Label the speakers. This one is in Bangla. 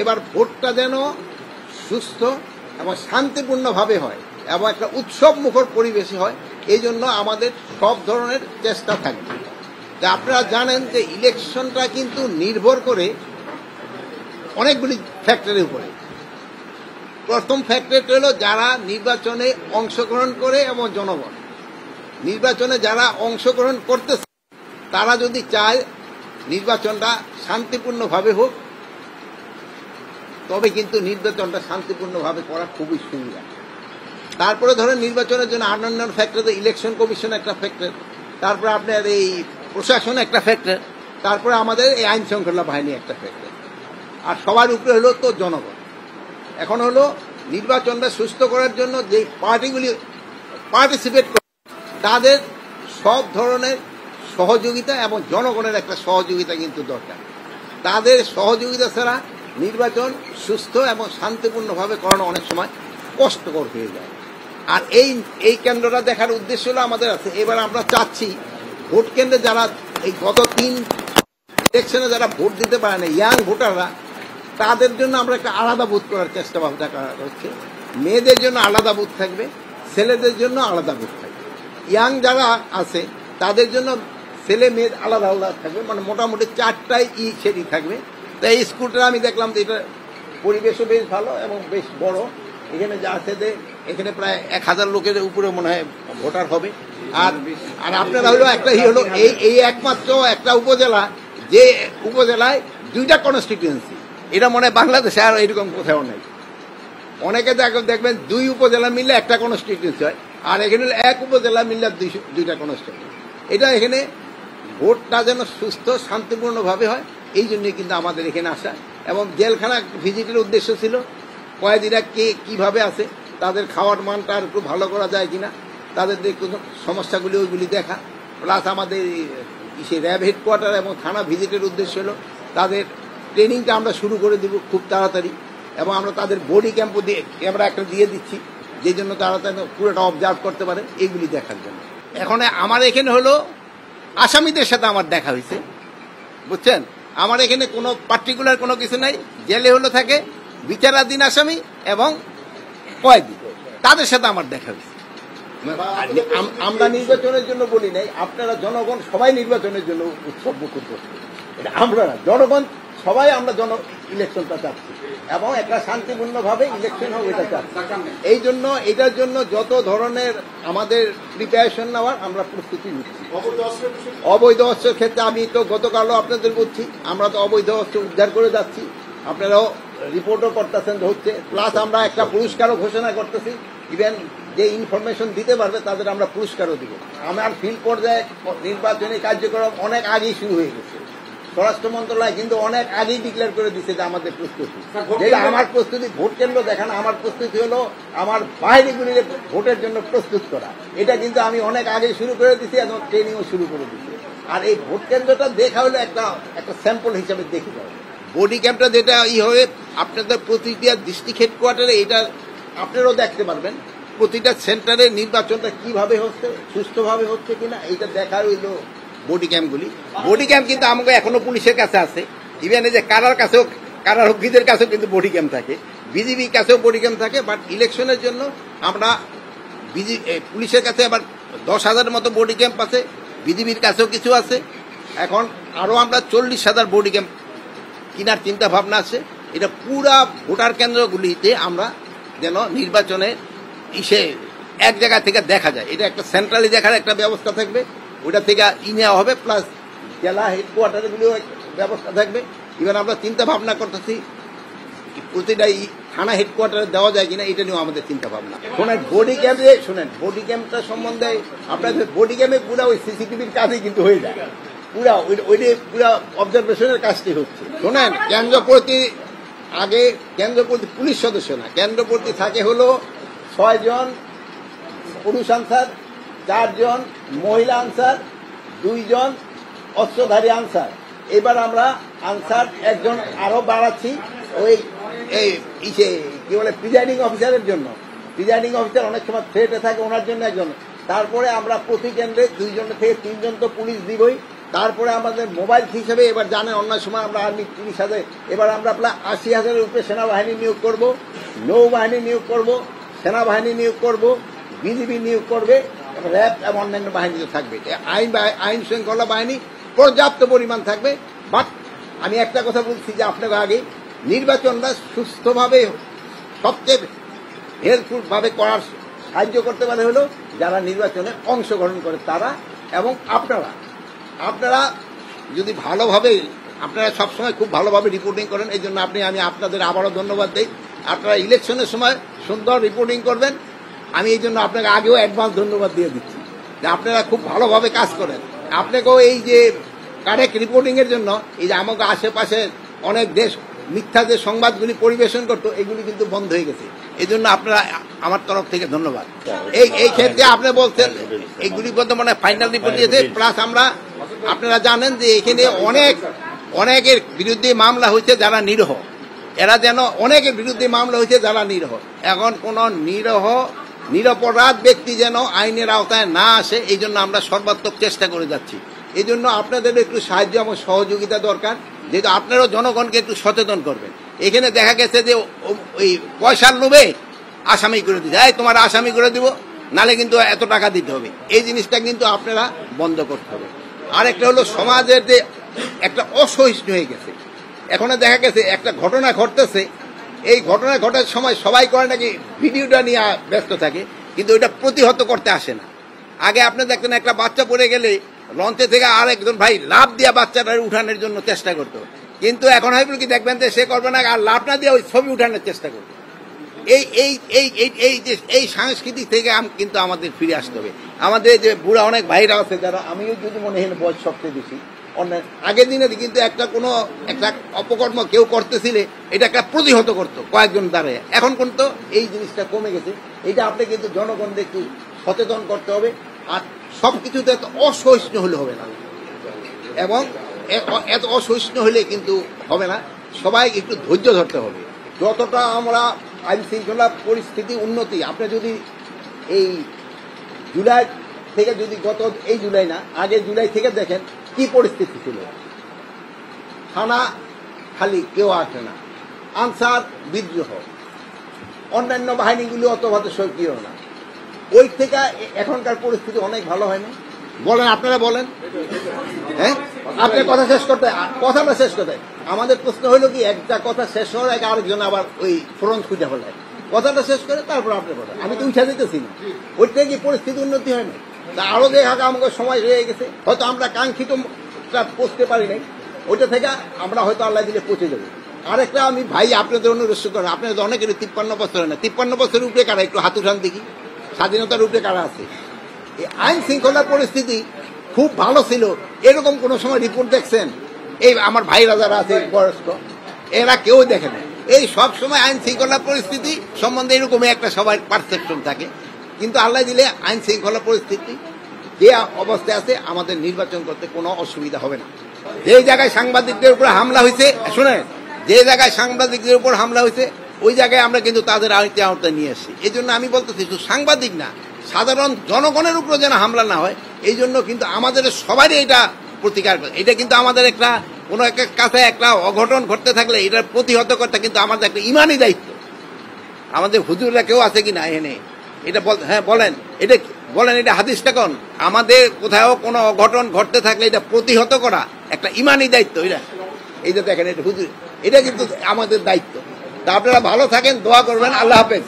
Speaker 1: এবার ভোটটা যেন সুস্থ এবং শান্তিপূর্ণভাবে হয় এবং একটা উৎসব মুখর পরিবেশে হয়, এই জন্য আমাদের সব ধরনের চেষ্টা থাকবে। আপনারা জানেন যে ইলেকশনটা কিন্তু নির্ভর করে অনেকগুলি ফ্যাক্টরের উপরে। প্রথম ফ্যাক্টরটা হলো যারা নির্বাচনে অংশগ্রহণ করে এবং জনগণ। নির্বাচনে যারা অংশগ্রহণ করতেছে তারা যদি চায় নির্বাচনটা শান্তিপূর্ণভাবে হোক, তবে কিন্তু নির্বাচনটা শান্তিপূর্ণভাবে করা খুবই সুবিধা। তারপরে ধরেন নির্বাচনের জন্য অন্যান্য ফ্যাক্টর, ইলেকশন কমিশন একটা ফ্যাক্টর, তারপরে আপনার এই প্রশাসন একটা ফ্যাক্টর, তারপরে আমাদের এই আইন শৃঙ্খলা বাহিনী একটা ফ্যাক্টর, আর সবার উপরে হলো তো জনগণ। এখন হলো নির্বাচনটা সুস্থ করার জন্য যে পার্টিগুলি পার্টিসিপেট করে তাদের সব ধরনের সহযোগিতা এবং জনগণের একটা সহযোগিতা কিন্তু দরকার। তাদের সহযোগিতা ছাড়া নির্বাচন সুস্থ এবং শান্তিপূর্ণভাবে করানো অনেক সময় কষ্টকর হয়ে যায়। আর এই কেন্দ্রটা দেখার উদ্দেশ্য হলো আমাদের আছে। এবার আমরা চাচ্ছি ভোট কেন্দ্রে যারা এই গত 3 ইলেকশনে যারা ভোট দিতে পারে না, ইয়াং ভোটাররা, তাদের জন্য আমরা একটা আলাদা বুথ করার চেষ্টা ভাবনা করা হচ্ছে। মেয়েদের জন্য আলাদা বুথ থাকবে, ছেলেদের জন্য আলাদা বুথ থাকবে। ইয়াং যারা আছে তাদের জন্য ছেলে মেয়ে আলাদা আলাদা থাকবে, মানে মোটামুটি 4টাই সেটি থাকবে। তাই এই স্কুলটা আমি দেখলাম যে এটা পরিবেশও বেশ ভালো এবং বেশ বড়। এখানে যা আছে যে এখানে প্রায় 1000 লোকের উপরে মনে হয় ভোটার হবে। আর আপনারা হলো একটা হলো এই একমাত্র একটা উপজেলা, যে উপজেলায় 2টা কনস্টিটিউয়েন্সি। এটা মনে হয় বাংলাদেশে আর এরকম কোথাও নেই। অনেকে দেখবেন 2 উপজেলা মিললে একটা কনস্টিটিউয়েন্সি হয়, আর এখানে 1 উপজেলা মিললে 2টা কনস্টিটিউয়েন্সি। এটা এখানে ভোটটা যেন সুস্থ শান্তিপূর্ণভাবে হয়, এই জন্যই কিন্তু আমাদের এখানে আসা। এবং জেলখানা ভিজিটের উদ্দেশ্য ছিল কয়েদিরা কিভাবে আছে, তাদের খাওয়ার মানটা আর একটু ভালো করা যায় কিনা, তাদের কোনো সমস্যাগুলি ওইগুলি দেখা। প্লাস আমাদের র্যাব হেডকোয়ার্টার এবং থানা ভিজিটের উদ্দেশ্য হলো তাদের ট্রেনিংটা আমরা শুরু করে দিব খুব তাড়াতাড়ি, এবং আমরা তাদের বডি ক্যাম্পও আমরা একটা দিয়ে দিচ্ছি, যে জন্য তারা পুরোটা অবজার্ভ করতে পারে, এইগুলি দেখার জন্য। এখন আমার এখানে হলো আসামিদের সাথে আমার দেখা হয়েছে, বুঝছেন। আমার এখানে কোনো পার্টিকুলার কোনো কিছু নাই। জেলে হলো থাকে বিচারাধীন আসামি এবং কয়েদি, তাদের সাথে আমার দেখা হয়েছে। আমরা নির্বাচনের জন্য বলি নাই, আপনারা জনগণ সবাই নির্বাচনের জন্য উৎসব মুখর করছে। এটা আমরা না, জনগণ সবাই আমরা ইলেকশনটা চাচ্ছি এবং একটা শান্তিপূর্ণভাবে ইলেকশন হোক এটা চাচ্ছি। এই জন্য এটার জন্য যত ধরনের আমাদের প্রিপারেশন নেওয়ার আমরা প্রস্তুতি নিচ্ছি। অবৈধ অস্ত্রের ক্ষেত্রে আমি তো গতকালও আপনাদের বলছি, আমরা তো অবৈধ অস্ত্র উদ্ধার করে যাচ্ছি, আপনারাও রিপোর্টও করতেছেন হচ্ছে। প্লাস আমরা একটা পুরস্কারও ঘোষণা করতেছি, ইভেন যে ইনফরমেশন দিতে পারবে তাদের আমরা পুরস্কারও দিব। আমার ফিল্ড পর্যায়ে নির্বাচনী কার্যক্রম অনেক আগেই শুরু হয়ে গেছে। স্বরাষ্ট্র মন্ত্রণালয় কিন্তু অনেক আগেই ডিক্লেয়ার করে দিচ্ছে যে আমাদের প্রস্তুতি, যেটা আমার প্রস্তুতি ভোট কেন্দ্র দেখান, আমার প্রস্তুতি হলো আমার বাহিনীগুলি ভোটের জন্য প্রস্তুত করা। এটা কিন্তু আমি অনেক আগে শুরু করে দিচ্ছি এবং ট্রেনিংও শুরু করে দিচ্ছি। আর এই ভোট কেন্দ্রটা দেখা হলে একটা স্যাম্পল হিসাবে দেখে যাবে। বডি ক্যাম্পটা যেটা হয়ে আপনাদের প্রতিটা ডিস্ট্রিক্ট হেডকোয়ার্টারে এটা আপনারাও দেখতে পারবেন, প্রতিটা সেন্টারে নির্বাচনটা কিভাবে হচ্ছে, সুস্থভাবে হচ্ছে কিনা, এইটা দেখার হইলো বডি ক্যাম্পগুলি। বডি ক্যাম্প কিন্তু আমাকে এখনো পুলিশের কাছে আছে, ইভেন এই যে কারারক্ষীদের কাছেও কিন্তু বডি ক্যাম্প থাকে, বিজিবির কাছেও বডি ক্যাম্প থাকে। বাট ইলেকশনের জন্য আমরা পুলিশের কাছে আবার 10,000 মতো বডি ক্যাম্প আছে, বিজিবির কাছেও কিছু আছে। এখন আরো আমরা 40,000 বডি ক্যাম্প কেনার চিন্তা ভাবনা আছে। এটা পুরা ভোটার কেন্দ্রগুলিতে আমরা যেন নির্বাচনে এক জায়গা থেকে দেখা যায়, এটা একটা সেন্ট্রালি দেখার একটা ব্যবস্থা থাকবে, ওইটা থেকে নেওয়া হবে। প্লাস জেলা হেডকোয়ার্টারগুলিও ব্যবস্থা থাকবে। ইভেন আমরা চিন্তা ভাবনা করতেছি প্রতিটা থানা হেডকোয়ার্টারে দেওয়া যায় কিনা, এটা নিয়েও আমাদের চিন্তা ভাবনা। শোনেন বডি ক্যাম্পটা সম্বন্ধে আপনাদের বডি ক্যাম্পে পুরো ওই সিসিটিভির কাজই কিন্তু হয়ে যায়, পুরা অবজারভেশনের কাজটি হচ্ছে। শোনেন, কেন্দ্রপ্রতি পুলিশ সদস্য না, কেন্দ্রপ্রতি থাকে হলো 6 জন পুরুষ আনসার, 4 জন মহিলা আনসার, 2 জন অস্ত্রধারী আনসার। এবার আমরা আনসার 1 জন আরো বাড়াচ্ছি, ওই কি বলে প্রিজাইডিং অফিসারের জন্য। প্রিজাইডিং অফিসার অনেক সময় থ্রেটে থাকে, ওনার জন্য 1 জন। তারপরে আমরা প্রতি কেন্দ্রে 2 জন থেকে 3 জন তো পুলিশ দিবই, তারপরে আমাদের মোবাইল হিসেবে এবার জানেন অন্য সময় আমরা আর্মি 30,000, এবার আমরা প্রায় 80,000-এর উপরে সেনাবাহিনী নিয়োগ করব, নৌবাহিনী নিয়োগ করব, সেনাবাহিনী নিয়োগ করব, বিজিবি নিয়োগ করবে, র্যাব এবং অন্যান্য বাহিনী থাকবে। আইন শৃঙ্খলা বাহিনী পর্যাপ্ত পরিমাণ থাকবে। বাট আমি একটা কথা বলছি যে আপনাকে আগে নির্বাচনটা সুস্থভাবে সবচেয়ে হেল্পফুল ভাবে করার সাহায্য করতে পারে হলো যারা নির্বাচনে অংশগ্রহণ করে তারা এবং আপনারা যদি ভালোভাবে, আপনারা সবসময় খুব ভালোভাবে রিপোর্টিং করেন, এই জন্য আমি আপনাদের আবারও ধন্যবাদ দিই। আপনারা ইলেকশনের সময় সুন্দর রিপোর্টিং করবেন, আমি এই জন্য আপনাকে আগেও অ্যাডভান্স ধন্যবাদ দিয়ে দিচ্ছি যে আপনারা খুব ভালোভাবে কাজ করেন। আপনাকেও এই যে কারেক্ট রিপোর্টিং এর জন্য এই যে আমাকে আশেপাশে অনেক দেশ মিথ্যা যে সংবাদগুলি পরিবেশন করতো এগুলি কিন্তু বন্ধ হয়ে গেছে, এই জন্য আপনারা আমার তরফ থেকে ধন্যবাদ। এই ক্ষেত্রে আপনি বলছেন এইগুলি বর্তমানে ফাইনাল রিপোর্ট দিয়েছে। প্লাস আপনারা জানেন যে এখানে অনেকের বিরুদ্ধে মামলা হয়েছে যারা নিরীহ, এরা যেন অনেকের বিরুদ্ধে মামলা হয়েছে যারা নিরীহ। এখন কোন নিরপরাধ ব্যক্তি যেন আইনের আওতায় না আসে, এই জন্য আমরা সর্বাত্মক চেষ্টা করে যাচ্ছি। এই জন্য আপনাদের একটু সাহায্য এবং সহযোগিতা দরকার, যেহেতু আপনারাও জনগণকে একটু সচেতন করবেন। এখানে দেখা গেছে যে ওই পয়সার লোভে আসামি করে দিচ্ছে, তোমার আসামি করে দিব, নালে কিন্তু এত টাকা দিতে হবে। এই জিনিসটা কিন্তু আপনারা বন্ধ করতে হবে। আরেকটা হলো সমাজের যে একটা অসহিষ্ণু হয়ে গেছে। এখন দেখা গেছে একটা ঘটনা ঘটতেছে, এই ঘটনা ঘটার সময় সবাই করে নাকি ভিডিওটা নিয়ে ব্যস্ত থাকে, কিন্তু ওইটা প্রতিহত করতে আসে না। আগে আপনি দেখতেন একটা বাচ্চা পড়ে গেলে লঞ্চে থেকে আরেকজন ভাই লাভ দিয়ে বাচ্চাটার উঠানোর জন্য চেষ্টা করতো, কিন্তু এখন হয়তো কি দেখবেন যে সে করবে না, আর লাভ না দিয়ে ওই ছবি উঠানোর চেষ্টা করবে। এই সাংস্কৃতিক থেকে কিন্তু আমাদের ফিরে আসতে হবে। আমাদের যে বুড়া অনেক ভাইরা আছে যারা, আমিও যদি মনে হয় বয়স সবচেয়ে বেশি, আগের দিনে কিন্তু একটা অপকর্ম কেউ করতেছিলে এটা একটা প্রতিহত করতো কয়েকজন দাঁড়ায়, এখন কিন্তু এই জিনিসটা কমে গেছে। এটা আপনি কিন্তু জনগণকে একটু সচেতন করতে হবে। আর সবকিছুতে এত অসহিষ্ণু হলে হবে না, এবং এত অসহিষ্ণু হলে কিন্তু হবে না। সবাই একটু ধৈর্য ধরতে হবে। যতটা আমরা আইন শৃঙ্খলা পরিস্থিতি উন্নতি, আপনি যদি এই জুলাই থেকে যদি এই জুলাই না আগে জুলাই থেকে দেখেন কি পরিস্থিতি ছিল, থানা খালি কেউ আসে না, আনসার বিদ্রোহ, অন্যান্য বাহিনীগুলি অত ভাতে সক্রিয় না। ওই থেকে এখনকার পরিস্থিতি অনেক ভালো হয়নি। বলেন, আপনারা বলেন। হ্যাঁ, আপনি কথাটা শেষ করতে আমাদের প্রশ্ন হলো কি, একটা কথা শেষ হওয়ার আগে আরেকজন আবার ওই ফ্রন্ট খুঁজে ফেলায়, কথাটা শেষ করে তারপর আপনি কথা। আমি তো উঠে দিতেছি না, ওই থেকে পরিস্থিতি উন্নতি হয় না। তা আরো দেখা আমাকে সময় রয়ে গেছে, হয়তো আমরা কাঙ্ক্ষিত পৌঁছতে পারি নাই, ওইটা থেকে আমরা হয়তো আল্লাহ দিলে পৌঁছে যাবো। আরেকটা আমি ভাই আপনাদের অনুরোধ করেন, আপনাদের অনেকের 53 বছর না, 53 বছরের উপরে কারা একটু হাত উঠান দেখি, স্বাধীনতার উপরে কারা আছে। এই আইন শৃঙ্খলার পরিস্থিতি খুব ভালো ছিল, এরকম কোন সময় রিপোর্ট দেখছেন? এই আমার ভাইরা যারা আছে বয়স্ক, এরা কেউ দেখে না। এই সব সময় আইন শৃঙ্খলা পরিস্থিতি সম্বন্ধে এরকমই একটা সবার পারসেপশন থাকে, কিন্তু আল্লাহ দিলে আইন শৃঙ্খলা পরিস্থিতি যে অবস্থায় আছে আমাদের নির্বাচন করতে কোনো অসুবিধা হবে না। যে জায়গায় সাংবাদিকদের উপর হামলা হয়েছে, শুনেন, যে জায়গায় সাংবাদিকদের উপর হামলা হয়েছে ওই জায়গায় আমরা কিন্তু তাদের আওতায় নিয়ে আসছি। এই জন্য আমি বলতেছি শুধু সাংবাদিক না, সাধারণ জনগণের উপর যেন হামলা না হয়, এই জন্য কিন্তু আমাদের সবারই এটা প্রতিকার করে। এটা কিন্তু আমাদের একটা কোনো একটা কাছে একটা অঘটন ঘটতে থাকলে এটার প্রতিহত করতে কিন্তু আমাদের একটা ইমানি দায়িত্ব। আমাদের হুজুররা কেউ আছে কিনা এখানে? এটা হ্যাঁ বলেন, এটা হাদিসটা কোন? আমাদের কোথাও কোনো অঘটন ঘটতে থাকলে এটা প্রতিহত করা একটা ইমানি দায়িত্ব। এই যে দেখেন, এটা হুজুর, এটা কিন্তু আমাদের দায়িত্ব। তা আপনারা ভালো থাকেন, দোয়া করবেন। আল্লাহ হাফেজ।